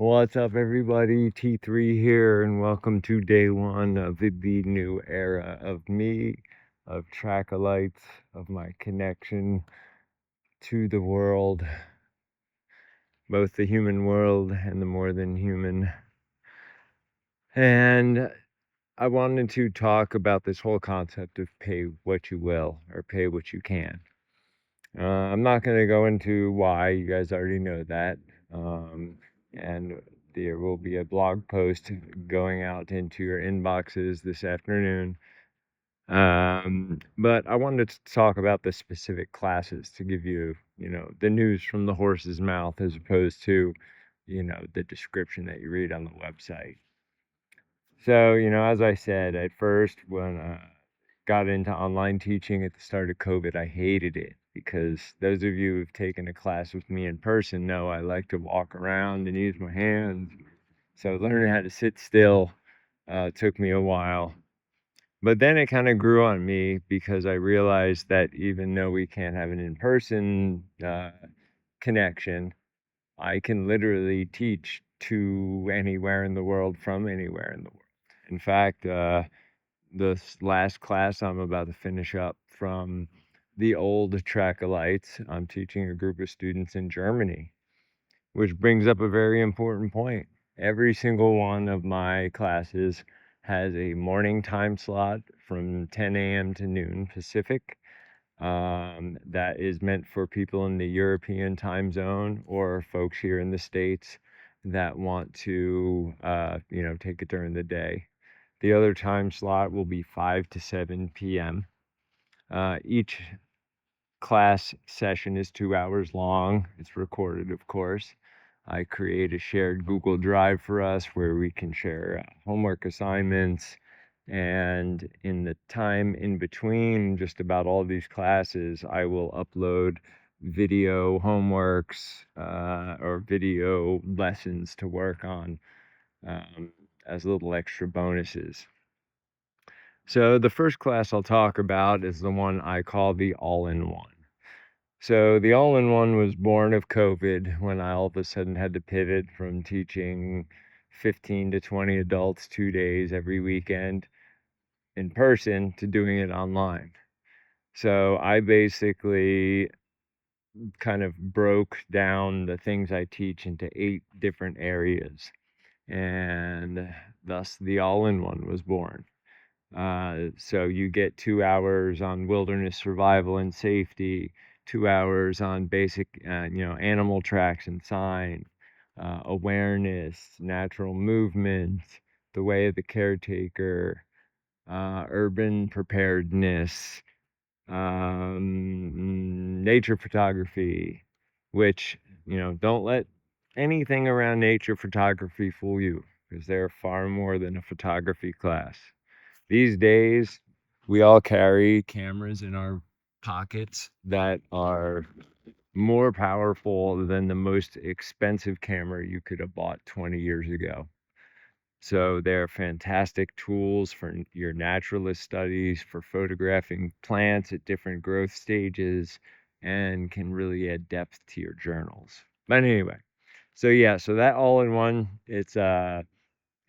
What's up, everybody? T3 here, and welcome to day one of the new era of me, of Trackolites, of my connection to the world, both the human world and the more than human. And I wanted to talk about this whole concept of pay what you will or pay what you can. I'm not going to go into why, you guys already know that. And there will be a blog post going out into your inboxes this afternoon. But I wanted to talk about the specific classes to give you, the news from the horse's mouth as opposed to, the description that you read on the website. So, as I said, at first, when got into online teaching at the start of COVID, I hated it because those of you who've taken a class with me in person know I like to walk around and use my hands. So learning how to sit still took me a while. But then it kind of grew on me because I realized that even though we can't have an in-person connection, I can literally teach to anywhere in the world from anywhere in the world. In fact, this last class I'm about to finish up from the old Trackolites, I'm teaching a group of students in Germany, which brings up a very important point. Every single one of my classes has a morning time slot from 10 a.m. to noon Pacific. That is meant for people in the European time zone or folks here in the States that want to, take it during the day. The other time slot will be 5 to 7 p.m. Each class session is 2 hours long. It's recorded, of course. I create a shared Google Drive for us where we can share homework assignments. And in the time in between just about all these classes, I will upload video homeworks or video lessons to work on as little extra bonuses. So the first class I'll talk about is the one I call the all-in-one. So the all-in-one was born of COVID when I all of a sudden had to pivot from teaching 15 to 20 adults 2 days every weekend in person to doing it online. So I basically kind of broke down the things I teach into 8 different areas, and thus the all-in-one was born. So you get 2 hours on wilderness survival and safety, 2 hours on basic, animal tracks and sign, awareness, natural movement, the way of the caretaker, urban preparedness, nature photography, which, don't let anything around nature photography fool you, because they're far more than a photography class. These days, we all carry cameras in our pockets that are more powerful than the most expensive camera you could have bought 20 years ago. So they're fantastic tools for your naturalist studies, for photographing plants at different growth stages, and can really add depth to your journals. But anyway, so that all in one, it's 8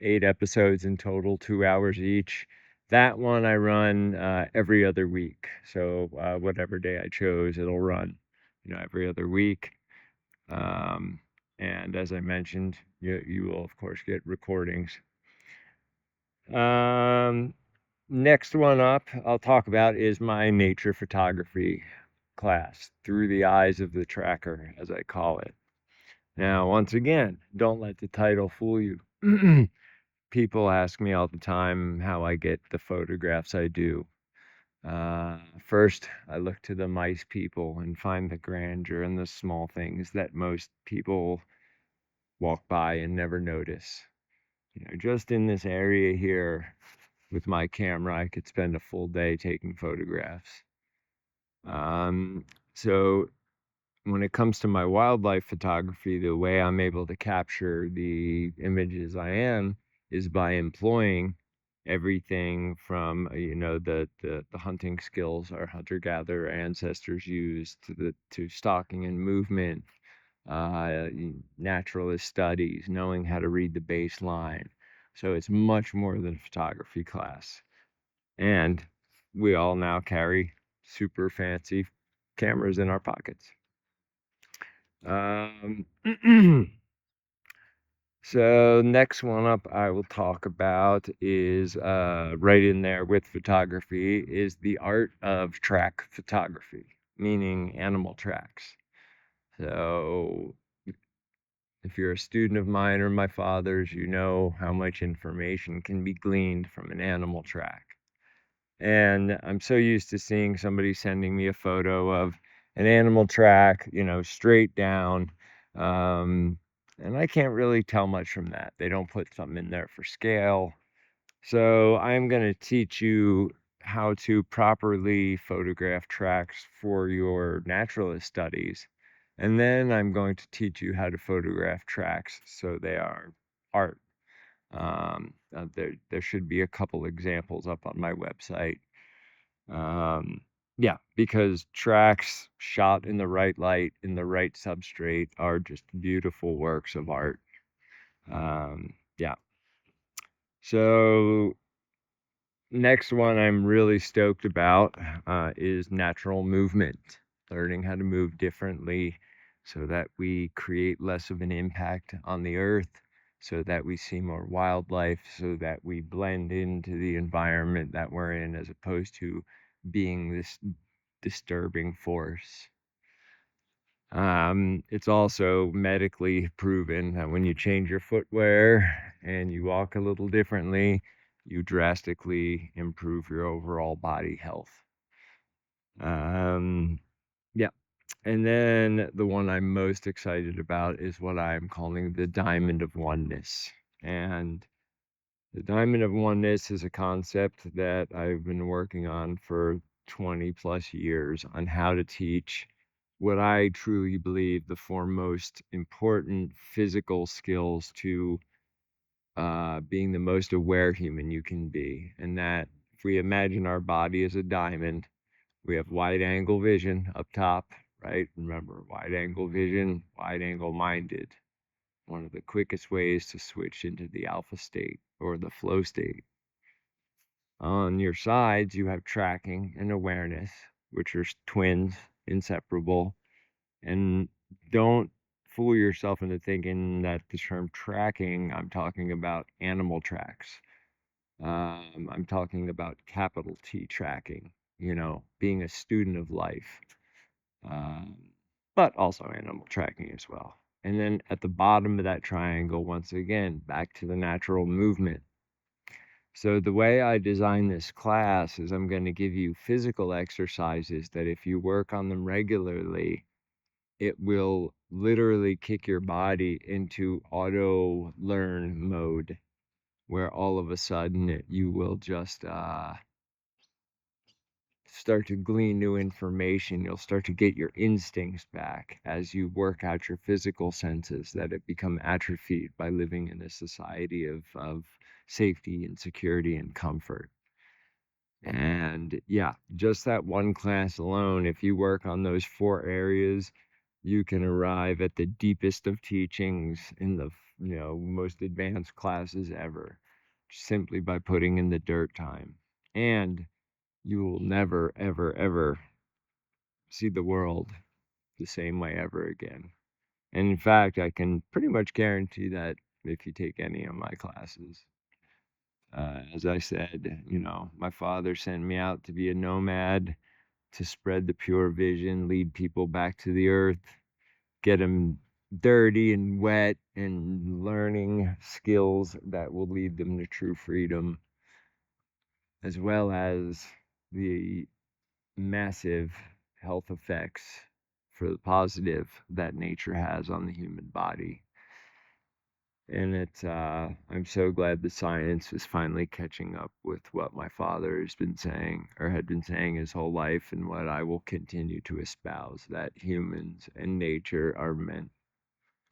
episodes in total, 2 hours each. That one I run every other week. So whatever day I chose, it'll run, every other week. And as I mentioned, you will of course get recordings. Next one up I'll talk about is my nature photography class, Through the Eyes of the Tracker, as I call it. Now, once again, don't let the title fool you. People ask me all the time how I get the photographs I do. First, I look to the mice people and find the grandeur and the small things that most people walk by and never notice. Just in this area here with my camera, I could spend a full day taking photographs. So when it comes to my wildlife photography, the way I'm able to capture the images I am is by employing everything from the hunting skills our hunter-gatherer ancestors used to stalking and movement, naturalist studies, knowing how to read the baseline. So it's much more than a photography class. And we all now carry super fancy cameras in our pockets. So next one up I will talk about is right in there with photography is the art of track photography, meaning animal tracks. So if you're a student of mine or my father's, you know how much information can be gleaned from an animal track. And I'm so used to seeing somebody sending me a photo of an animal track, straight down. And I can't really tell much from that. They don't put something in there for scale. So I'm going to teach you how to properly photograph tracks for your naturalist studies. And then I'm going to teach you how to photograph tracks so they are art. There should be a couple examples up on my website. Yeah, because tracks shot in the right light, in the right substrate are just beautiful works of art. Yeah. So next one I'm really stoked about is natural movement, learning how to move differently so that we create less of an impact on the earth, so that we see more wildlife, so that we blend into the environment that we're in as opposed to being this disturbing force. It's also medically proven that when you change your footwear and you walk a little differently, you drastically improve your overall body health. Yeah. And then the one I'm most excited about is what I'm calling the Diamond of Oneness. And the Diamond of Oneness is a concept that I've been working on for 20 plus years on how to teach what I truly believe the four most important physical skills to being the most aware human you can be. And that if we imagine our body as a diamond, we have wide angle vision up top, right? Remember, wide angle vision, wide angle minded. One of the quickest ways to switch into the alpha state or the flow state. On your sides, you have tracking and awareness, which are twins, inseparable. And don't fool yourself into thinking that the term tracking, I'm talking about animal tracks. I'm talking about capital T tracking, being a student of life, um, but also animal tracking as well. And then at the bottom of that triangle, once again, back to the natural movement. So the way I design this class is I'm going to give you physical exercises that if you work on them regularly, it will literally kick your body into auto learn mode, where all of a sudden you will just start to glean new information. You'll start to get your instincts back as you work out your physical senses that have become atrophied by living in a society of safety and security and comfort. And yeah, just that one class alone, if you work on those four areas, you can arrive at the deepest of teachings in the most advanced classes ever, simply by putting in the dirt time. And you will never, ever, ever see the world the same way ever again. And in fact, I can pretty much guarantee that if you take any of my classes. As I said, my father sent me out to be a nomad, to spread the pure vision, lead people back to the earth, get them dirty and wet and learning skills that will lead them to true freedom, as well as the massive health effects for the positive that nature has on the human body. And I'm so glad the science is finally catching up with what my father has been saying or had been saying his whole life, and what I will continue to espouse, that humans and nature are meant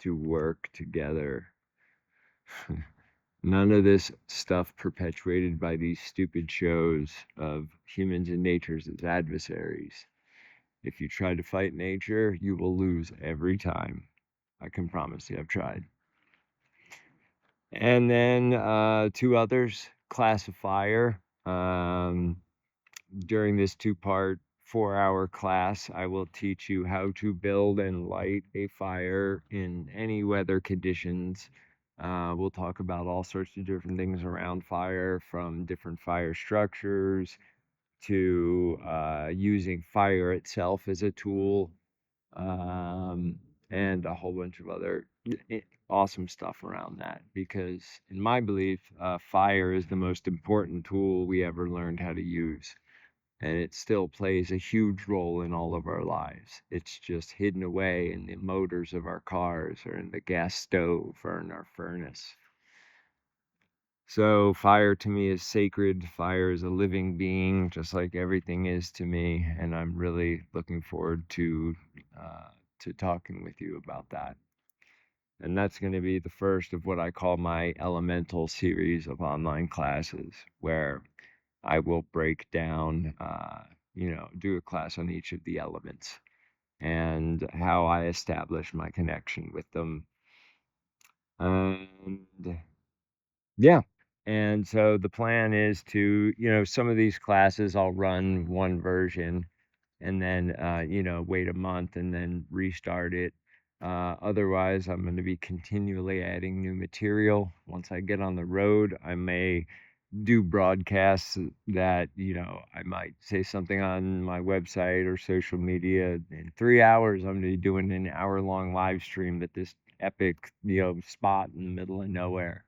to work together. None of this stuff perpetuated by these stupid shows of humans and nature as adversaries. If you try to fight nature, you will lose every time. I can promise you I've tried. And then 2 others, Classifier. During this 2-part 4-hour class, I will teach you how to build and light a fire in any weather conditions. We'll talk about all sorts of different things around fire, from different fire structures to using fire itself as a tool, um, and a whole bunch of other awesome stuff around that. Because, in my belief, fire is the most important tool we ever learned how to use. And it still plays a huge role in all of our lives. It's just hidden away in the motors of our cars, or in the gas stove, or in our furnace. So fire to me is sacred. Fire is a living being, just like everything is to me, and I'm really looking forward to talking with you about that. And that's going to be the first of what I call my elemental series of online classes, where I will break down, do a class on each of the elements and how I establish my connection with them. And yeah. And so the plan is to, some of these classes I'll run one version and then, wait a month and then restart it. Otherwise, I'm going to be continually adding new material. Once I get on the road, I may do broadcasts that, I might say something on my website or social media. In 3 hours, I'm going to be doing an hour-long live stream at this epic, spot in the middle of nowhere.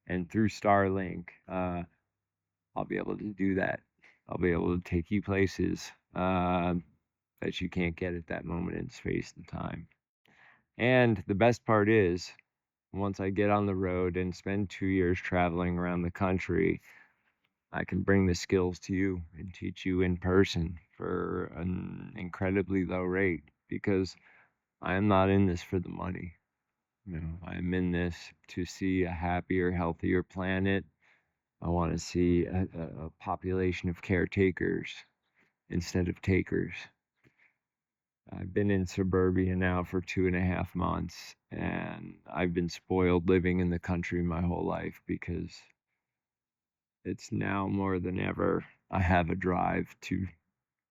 And through Starlink, I'll be able to do that. I'll be able to take you places that you can't get at that moment in space and time. And the best part is, once I get on the road and spend 2 years traveling around the country, I can bring the skills to you and teach you in person for an incredibly low rate, because I am not in this for the money. I'm in this to see a happier, healthier planet. I want to see a population of caretakers instead of takers. I've been in suburbia now for 2.5 months, and I've been spoiled living in the country my whole life, because it's now more than ever I have a drive to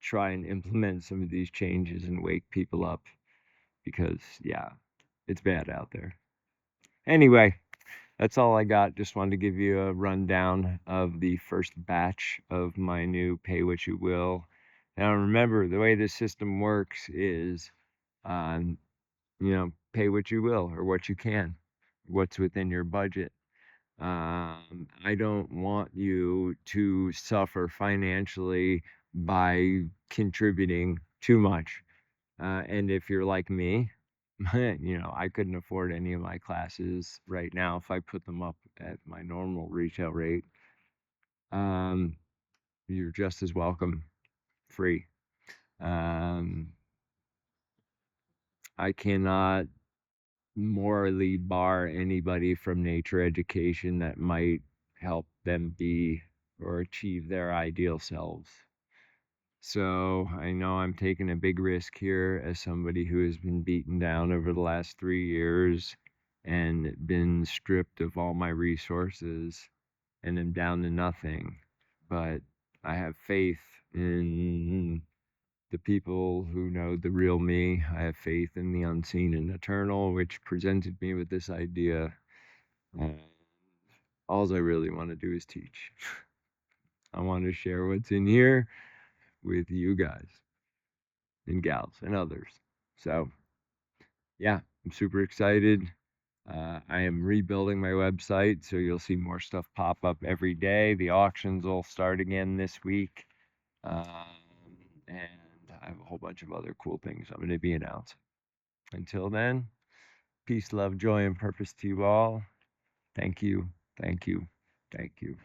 try and implement some of these changes and wake people up, because, yeah, it's bad out there. Anyway, that's all I got. Just wanted to give you a rundown of the first batch of my new Pay What You Will. Now, remember, the way this system works is, um, pay what you will, or what you can, what's within your budget. I don't want you to suffer financially by contributing too much. And if you're like me, I couldn't afford any of my classes right now if I put them up at my normal retail rate. Um, you're just as welcome, free. Um, I cannot morally bar anybody from nature education that might help them be or achieve their ideal selves. So I know I'm taking a big risk here as somebody who has been beaten down over the last 3 years and been stripped of all my resources and am down to nothing. But I have faith in the people who know the real me. I have faith in the unseen and eternal, which presented me with this idea. And all I really want to do is teach. I want to share what's in here with you guys and gals and others. So, yeah, I'm super excited. I am rebuilding my website, so you'll see more stuff pop up every day. The auctions will start again this week. And I have a whole bunch of other cool things I'm going to be announcing. Until then, peace, love, joy, and purpose to you all. Thank you, thank you, thank you.